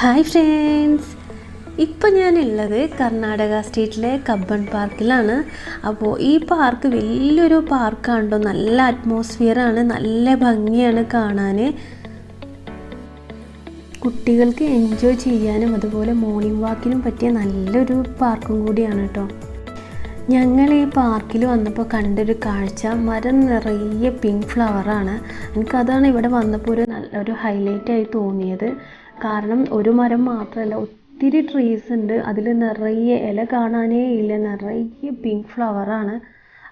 Hi friends, ഇപ്പോൾ ഞാനുള്ളത് Karnataka സ്റ്റേറ്റിലെ Cubbon പാർക്കിലാണ്. അപ്പോൾ ഈ പാർക്ക് വലിയൊരു പാർക്കാണ് കേട്ടോ. നല്ല അറ്റ്മോസ്ഫിയറാണ്, നല്ല ഭംഗിയാണ് കാണാൻ. കുട്ടികൾക്ക് എൻജോയ് ചെയ്യാനും അതുപോലെ മോർണിംഗ് വാക്കിനും പറ്റിയ നല്ലൊരു പാർക്കും കൂടിയാണ് കേട്ടോ. ഞങ്ങൾ ഈ പാർക്കിൽ വന്നപ്പോൾ കണ്ടൊരു കാഴ്ച, മരം നിറയെ പിങ്ക് ഫ്ലവറാണ്. എനിക്കതാണ് ഇവിടെ വന്നപ്പോൾ നല്ലൊരു ഹൈലൈറ്റായി തോന്നിയത്. കാരണം ഒരു മരം മാത്രമല്ല, ഒത്തിരി ട്രീസ് ഉണ്ട്. അതിൽ നിറയെ ഇല കാണാനേ ഇല്ല, നിറയെ പിങ്ക് ഫ്ലവറാണ്.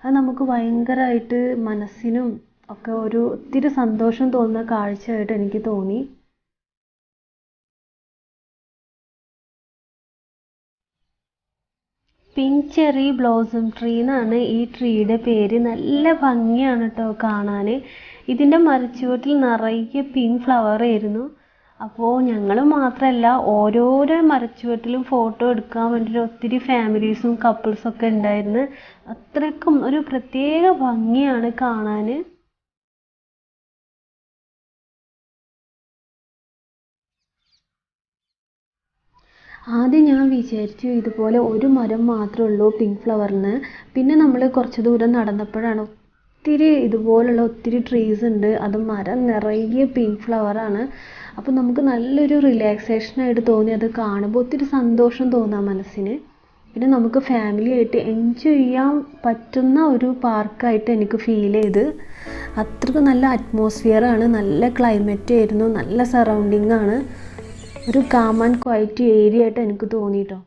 അത് നമുക്ക് ഭയങ്കരമായിട്ട് മനസ്സിനും ഒക്കെ ഒത്തിരി സന്തോഷം തോന്നുന്ന കാഴ്ചയായിട്ട് എനിക്ക് തോന്നി. പിങ്ക് ചെറി ബ്ലോസം ട്രീ എന്നാണ് ഈ ട്രീയുടെ പേര്. നല്ല ഭംഗിയാണ് കേട്ടോ കാണാൻ. ഇതിൻ്റെ മരച്ചുവട്ടിൽ നിറയെ പിങ്ക് ഫ്ലവർ ആയിരുന്നു. അപ്പോൾ ഞങ്ങൾ മാത്രമല്ല, ഓരോരോ മരച്ചുവട്ടിലും ഫോട്ടോ എടുക്കാൻ വേണ്ടിയിട്ട് ഒത്തിരി ഫാമിലീസും കപ്പിൾസൊക്കെ ഉണ്ടായിരുന്നു. അത്രയ്ക്കും ഒരു പ്രത്യേക ഭംഗിയാണ് കാണാൻ. ആദ്യം ഞാൻ വിചാരിച്ചു ഇതുപോലെ ഒരു മരം മാത്രമേ ഉള്ളൂ പിങ്ക് ഫ്ലവറിന്. പിന്നെ നമ്മൾ കുറച്ച് ദൂരം നടന്നപ്പോഴാണ് ഇതുപോലുള്ള ഒത്തിരി ട്രീസ് ഉണ്ട്. അത് മരം നിറയെ പിങ്ക് ഫ്ലവറാണ്. അപ്പോൾ നമുക്ക് നല്ലൊരു റിലാക്സേഷനായിട്ട് തോന്നി. അത് കാണുമ്പോൾ ഒത്തിരി സന്തോഷം തോന്നാം മനസ്സിന്. പിന്നെ നമുക്ക് ഫാമിലി ആയിട്ട് എൻജോയ് ചെയ്യാൻ പറ്റുന്ന ഒരു പാർക്കായിട്ട് എനിക്ക് ഫീൽ ചെയ്ത്. അത്രയ്ക്ക് നല്ല അറ്റ്മോസ്ഫിയറാണ്, നല്ല ക്ലൈമറ്റ് ആയിരുന്നു, നല്ല സറൗണ്ടിങ് ആണ്. ഒരു കാം ആൻഡ് ക്വയറ്റ് ഏരിയ ആയിട്ട് എനിക്ക് തോന്നിട്ടോ.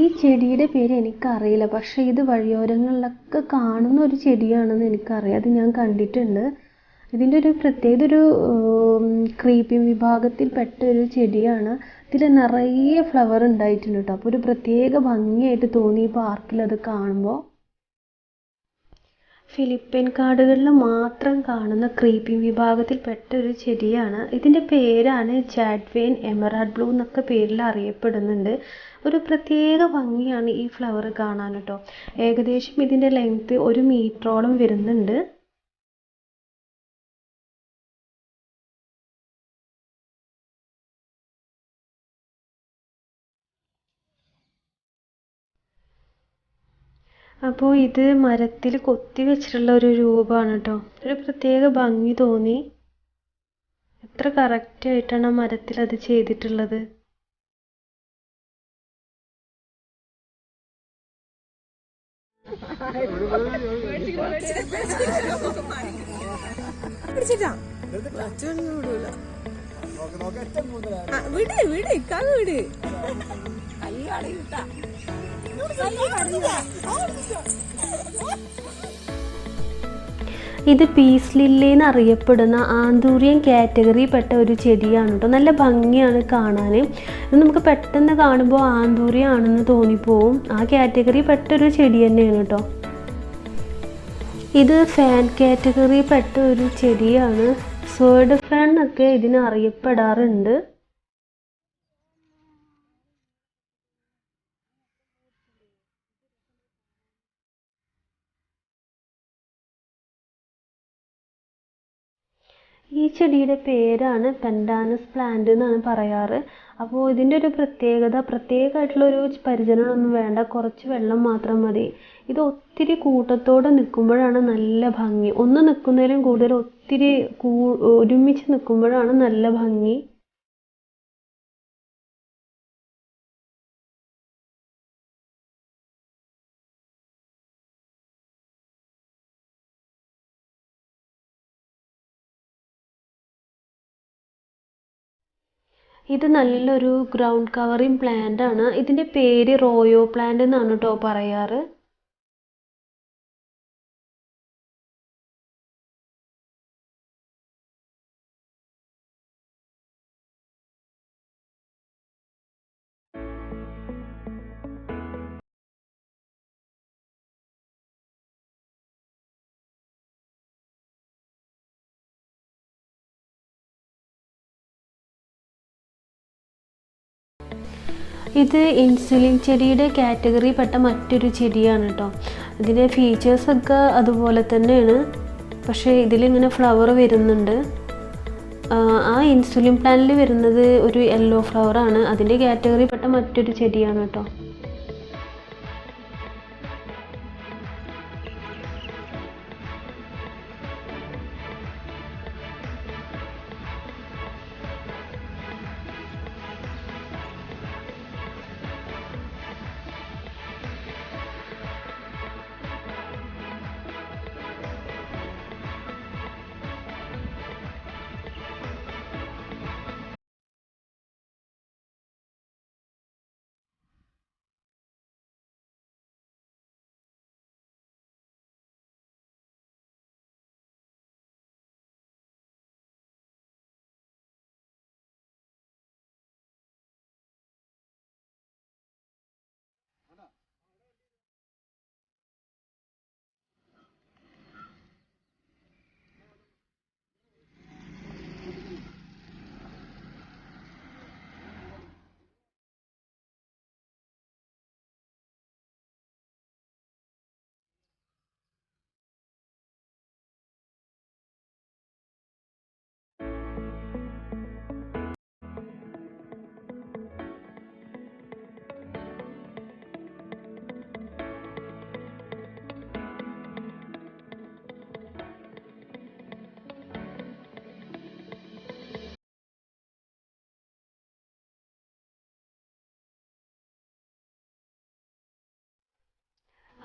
ഈ ചെടിയുടെ പേര് എനിക്കറിയില്ല, പക്ഷേ ഇത് വഴിയോരങ്ങളിലൊക്കെ കാണുന്ന ഒരു ചെടിയാണെന്ന് എനിക്കറിയാം. അത് ഞാൻ കണ്ടിട്ടുണ്ട്. ഇതിൻ്റെ ഒരു പ്രത്യേകത, ഒരു ക്രീപ്പിംഗ് വിഭാഗത്തിൽപ്പെട്ട ഒരു ചെടിയാണ്. ഇതിൽ നിറയെ ഫ്ലവർ ഉണ്ടായിട്ടുണ്ട് കേട്ടോ. അപ്പോൾ ഒരു പ്രത്യേക ഭംഗിയായിട്ട് തോന്നി ഈ പാർക്കിൽ അത് കാണുമ്പോൾ. ഫിലിപ്പൈൻ കാടുകളിൽ മാത്രം കാണുന്ന ക്രീപ്പിംഗ് വിഭാഗത്തിൽപ്പെട്ട ഒരു ചെടിയാണ്. ഇതിൻ്റെ പേരാണ് ജാഡ്വെയിൻ എമറാൾഡ് ബ്ലൂ എന്നൊക്കെ പേരിൽ അറിയപ്പെടുന്നുണ്ട്. ഒരു പ്രത്യേക ഭംഗിയാണ് ഈ ഫ്ലവർ കാണാൻ കേട്ടോ. ഏകദേശം ഇതിൻ്റെ ലെങ്ത് 1 മീറ്ററോളം വരുന്നുണ്ട്. അപ്പോൾ ഇത് മരത്തിൽ കൊത്തി വെച്ചിട്ടുള്ള ഒരു രൂപമാണ് കേട്ടോ. ഒരു പ്രത്യേക ഭംഗി തോന്നി. എത്ര കറക്റ്റായിട്ടാണ് ആ മരത്തിൽ അത് ചെയ്തിട്ടുള്ളത്. ഇത് പീസ് ലില്ലി എന്നറിയപ്പെടുന്ന ആന്തൂറിയൻ കാറ്റഗറിയിൽപ്പെട്ട ഒരു ചെടിയാണ് കേട്ടോ. നല്ല ഭംഗിയാണ് കാണാൻ. ഇത് നമുക്ക് പെട്ടെന്ന് കാണുമ്പോൾ ആന്തൂറിയ ആണെന്ന് തോന്നിപ്പോവും. ആ കാറ്റഗറിയിൽപ്പെട്ട ഒരു ചെടി തന്നെയാണ് കേട്ടോ. ഇത് ഫാൻ കാറ്റഗറിയിൽപ്പെട്ട ഒരു ചെടിയാണ്. സ്വേർഡ് ഫാൻ എന്നൊക്കെ ഇതിന് അറിയപ്പെടാറുണ്ട്. ഈ ചെടിയുടെ പേരാണ് പെൻഡാനസ് പ്ലാന്റ് എന്നാണ് പറയാറ്. അപ്പോൾ ഇതിൻ്റെ ഒരു പ്രത്യേകമായിട്ടുള്ളൊരു പരിചരണമൊന്നും വേണ്ട, കുറച്ച് വെള്ളം മാത്രം മതി. ഇത് ഒത്തിരി കൂട്ടത്തോടെ നിൽക്കുമ്പോഴാണ് നല്ല ഭംഗി. ഒന്ന് നിൽക്കുന്നതിലും കൂടുതൽ ഒത്തിരി ഒരുമിച്ച് നിൽക്കുമ്പോഴാണ് നല്ല ഭംഗി. ഇത് നല്ലൊരു ഗ്രൗണ്ട് കവറിങ് പ്ലാന്റ് ആണ്. ഇതിൻ്റെ പേര് റോയോ പ്ലാന്റ് എന്നാണ് കേട്ടോ പറയാറ്. ഇത് ഇൻസുലിൻ ചെടിയുടെ കാറ്റഗറിയിൽപ്പെട്ട മറ്റൊരു ചെടിയാണ് കേട്ടോ. ഇതിൻ്റെ ഫീച്ചേഴ്സൊക്കെ അതുപോലെ തന്നെയാണ്, പക്ഷേ ഇതിലിങ്ങനെ ഫ്ലവർ വരുന്നുണ്ട്. ആ ഇൻസുലിൻ പ്ലാന്റിൽ വരുന്നത് ഒരു യെല്ലോ ഫ്ലവറാണ്. അതിൻ്റെ കാറ്റഗറിയിൽപ്പെട്ട മറ്റൊരു ചെടിയാണ് കേട്ടോ.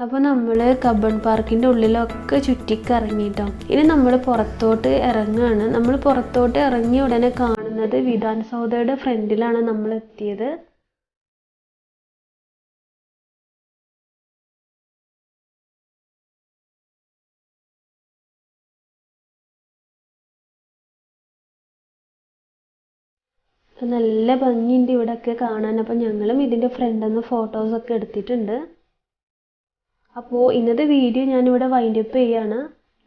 അപ്പോൾ നമ്മൾ കബ്ബൺ പാർക്കിൻ്റെ ഉള്ളിലൊക്കെ ചുറ്റിക്കറങ്ങിട്ടോ. ഇനി നമ്മൾ പുറത്തോട്ട് ഇറങ്ങുകയാണ്. നമ്മൾ പുറത്തോട്ട് ഇറങ്ങിയ ഉടനെ കാണുന്നത് വിധാൻ സൗധയുടെ ഫ്രണ്ടിലാണ് നമ്മൾ എത്തിയത്. നല്ല ഭംഗിയുണ്ട് ഇവിടെയൊക്കെ കാണാൻ. അപ്പോൾ ഞങ്ങളും ഇതിൻ്റെ ഫ്രണ്ടിൽ നിന്ന് ഫോട്ടോസൊക്കെ എടുത്തിട്ടുണ്ട്. അപ്പോൾ ഇന്നത്തെ വീഡിയോ ഞാനിവിടെ വൈൻഡപ്പ് ചെയ്യാണ്.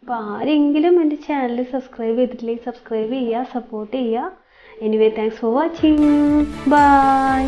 അപ്പോൾ ആരെങ്കിലും എൻ്റെ ചാനൽ സബ്സ്ക്രൈബ് ചെയ്തിട്ടില്ലെങ്കിൽ സബ്സ്ക്രൈബ് ചെയ്യുക, സപ്പോർട്ട് ചെയ്യുക. Anyway thanks for watching. By.